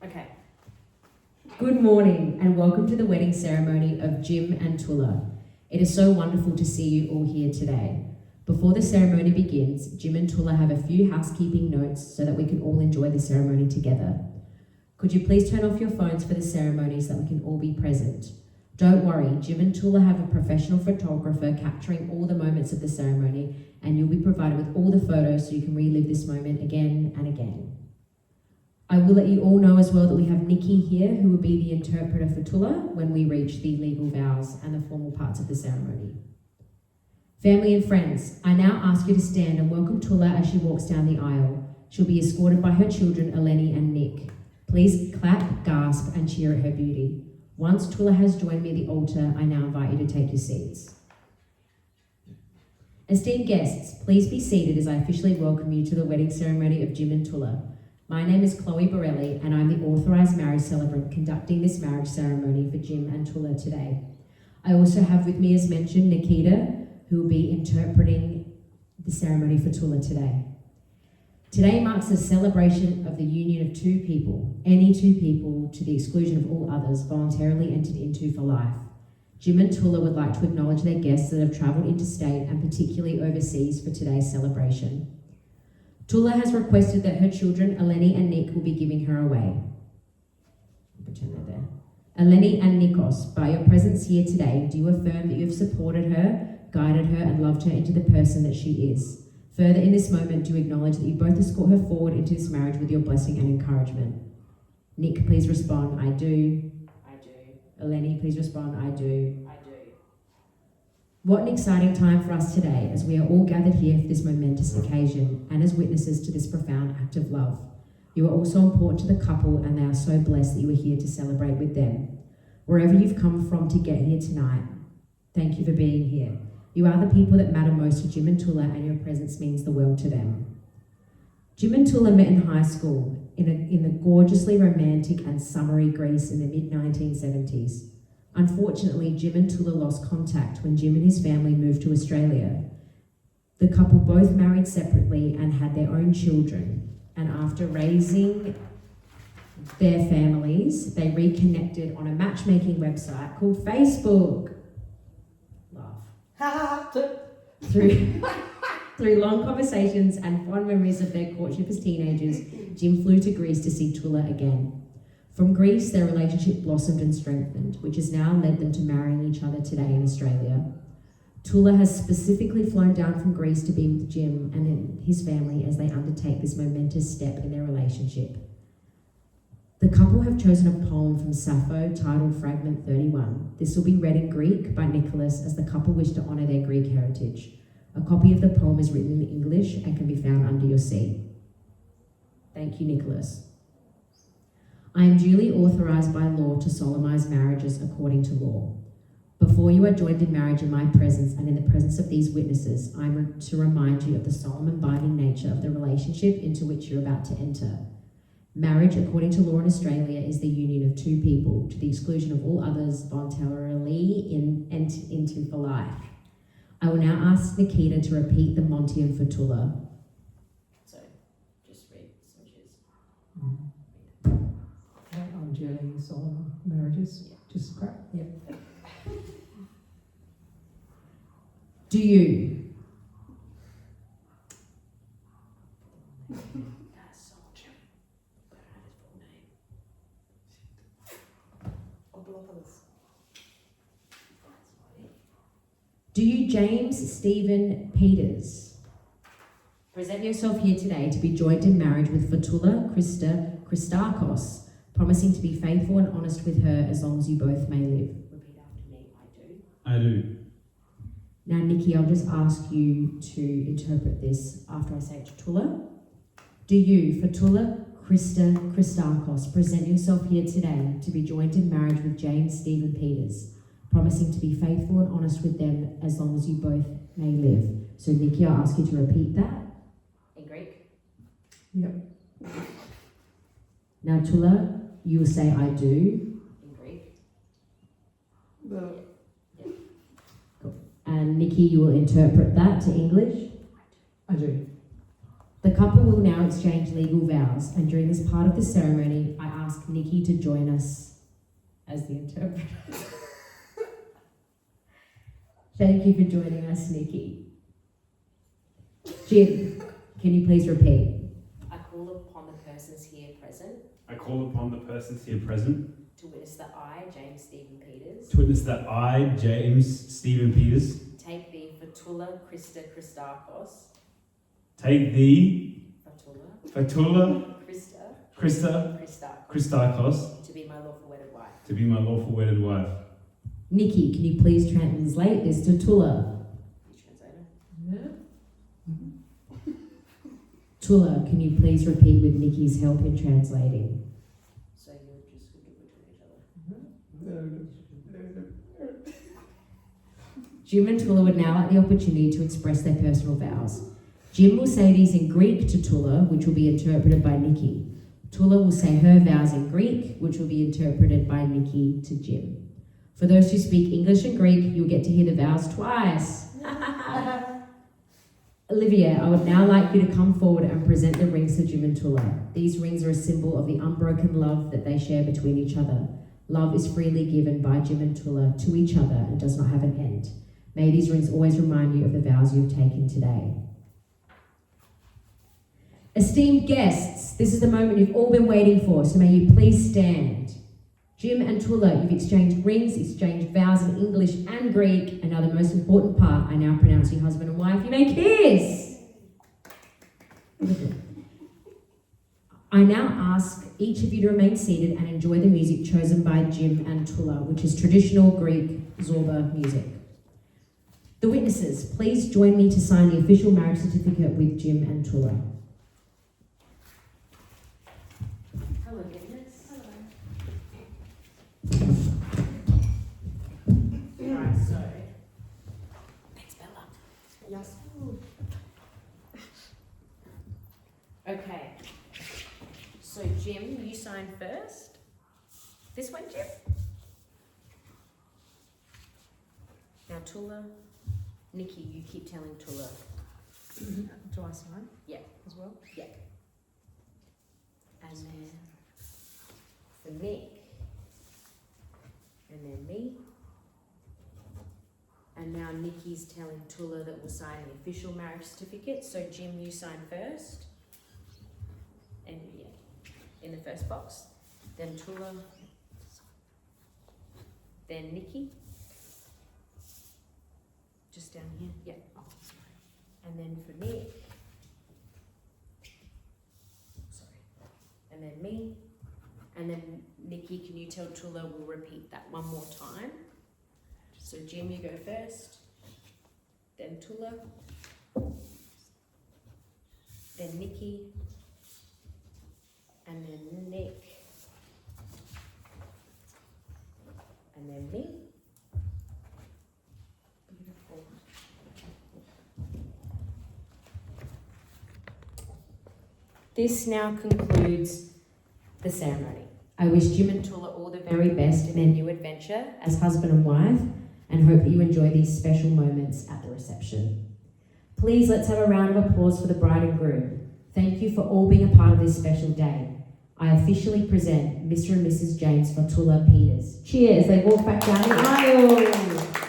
Okay. Good morning and welcome to the wedding ceremony of Jim and Toula. It is so wonderful to see you all here today. Before the ceremony begins, Jim and Toula have a few housekeeping notes so that we can all enjoy the ceremony together. Could you please turn off your phones for the ceremony so that we can all be present? Don't worry, Jim and Toula have a professional photographer capturing all the moments of the ceremony, and you'll be provided with all the photos so you can relive this moment again and again. I will let you all know as well that we have Nikki here, who will be the interpreter for Toula when we reach the legal vows and the formal parts of the ceremony. Family and friends, I now ask you to stand and welcome Toula as she walks down the aisle. She'll be escorted by her children, Eleni and Nick. Please clap, gasp, and cheer at her beauty. Once Toula has joined me at the altar, I now invite you to take your seats. Esteemed guests, please be seated as I officially welcome you to the wedding ceremony of Jim and Toula. My name is Chloe Borelli, and I'm the authorised marriage celebrant conducting this marriage ceremony for Jim and Toula today. I also have with me, as mentioned, Nikita, who will be interpreting the ceremony for Toula today. Today marks a celebration of the union of two people, any two people, to the exclusion of all others, voluntarily entered into for life. Jim and Toula would like to acknowledge their guests that have travelled interstate and particularly overseas for today's celebration. Toula has requested that her children, Eleni and Nick, will be giving her away. Pretend they're there. Eleni and Nikos, by your presence here today, do you affirm that you have supported her, guided her, and loved her into the person that she is? Further, in this moment, do you acknowledge that you both escort her forward into this marriage with your blessing and encouragement? Nick, please respond, I do. I do. Eleni, please respond, I do. I do. What an exciting time for us today as we are all gathered here for this momentous occasion and as witnesses to this profound act of love. You are also important to the couple and they are so blessed that you are here to celebrate with them. Wherever you've come from to get here tonight, thank you for being here. You are the people that matter most to Jim and Toula, and your presence means the world to them. Jim and Toula met in high school in the gorgeously romantic and summery Greece in the mid-1970s. Unfortunately, Jim and Toula lost contact when Jim and his family moved to Australia. The couple both married separately and had their own children, and after raising their families, they reconnected on a matchmaking website called Facebook. Through long conversations and fond memories of their courtship as teenagers, Jim flew to Greece to see Toula again. From Greece, their relationship blossomed and strengthened, which has now led them to marrying each other today in Australia. Toula has specifically flown down from Greece to be with Jim and his family as they undertake this momentous step in their relationship. The couple have chosen a poem from Sappho titled Fragment 31. This will be read in Greek by Nicholas as the couple wish to honour their Greek heritage. A copy of the poem is written in English and can be found under your seat. Thank you, Nicholas. I am duly authorised by law to solemnise marriages according to law. Before you are joined in marriage in my presence and in the presence of these witnesses, I am to remind you of the solemn and binding nature of the relationship into which you're about to enter. Marriage, according to law in Australia, is the union of two people, to the exclusion of all others, voluntarily entered into for life. I will now ask Nikita to repeat the Montian for Toula. So, just read some cheers. I'm duly solemn marriages. Yeah. Just crap. Yeah. Do you? Do you, James Stephen Peters, present yourself here today to be joined in marriage with Toula Christakos, promising to be faithful and honest with her as long as you both may live? Repeat after me, I do. I do. Now, Nikki, I'll just ask you to interpret this after I say it to Toula. Do you, Toula Christakos, present yourself here today to be joined in marriage with James Stephen Peters, promising to be faithful and honest with them as long as you both may live? So, Nikki, I'll ask you to repeat that in Greek. Yep. Now, Toula, you will say I do in Greek. No. And Nikki, you will interpret that to English. I do. The couple will now exchange legal vows, and during this part of the ceremony, I ask Nikki to join us as the interpreter. Thank you for joining us, Nikki. Jim, can you please repeat? I call upon the persons here present I call upon the persons here present to witness that I, James Stephen Peters, to witness that I, James Stephen Peters, take thee for Toula Christakos, take thee for Toula for Toula Christa Christakos, Christakos to be my lawful wedded wife. to be my lawful wedded wife. Nikki, can you please translate this to Toula? You translator? Yeah. Toula, can you please repeat with Nikki's help in translating? So you're just good between each other. Jim and Toula would now like the opportunity to express their personal vows. Jim will say these in Greek to Toula, which will be interpreted by Nikki. Toula will say her vows in Greek, which will be interpreted by Nikki to Jim. For those who speak English and Greek, you'll get to hear the vows twice. Olivia, I would now like you to come forward and present the rings to Jim and Toula. These rings are a symbol of the unbroken love that they share between each other. Love is freely given by Jim and Toula to each other and does not have an end. May these rings always remind you of the vows you have taken today. Esteemed guests, this is the moment you've all been waiting for, so may you please stand. Jim and Toula, you've exchanged rings, exchanged vows in English and Greek, and now the most important part, I now pronounce you husband and wife, you may kiss! I now ask each of you to remain seated and enjoy the music chosen by Jim and Toula, which is traditional Greek Zorba music. The witnesses, please join me to sign the official marriage certificate with Jim and Toula. Hello, goodness. Alright, so. Thanks, Bella. Yes. Okay. So, Jim, you sign first. This one, Jim. Now, Toula. Nikki, you keep telling Toula. Do I sign? Yeah. As well? Yeah. And then for Nick. And then me. And now Nikki's telling Toula that we'll sign the official marriage certificate. So Jim, you sign first. And yeah, in the first box. Then Toula. Then Nikki. Just down here. Yeah. Oh, sorry. And then for Nick. Sorry. And then me. And then Nikki, can you tell Toula we'll repeat that one more time? So Jim, you go first. Then Toula. Then Nikki. And then Nick. And then me. Beautiful. This now concludes the ceremony. I wish Jim and Toula all the very best in their new adventure as husband and wife, and hope that you enjoy these special moments at the reception. Please let's have a round of applause for the bride and groom. Thank you for all being a part of this special day. I officially present Mr. and Mrs. James for Toula Peters. Cheers, they walk back down the aisle.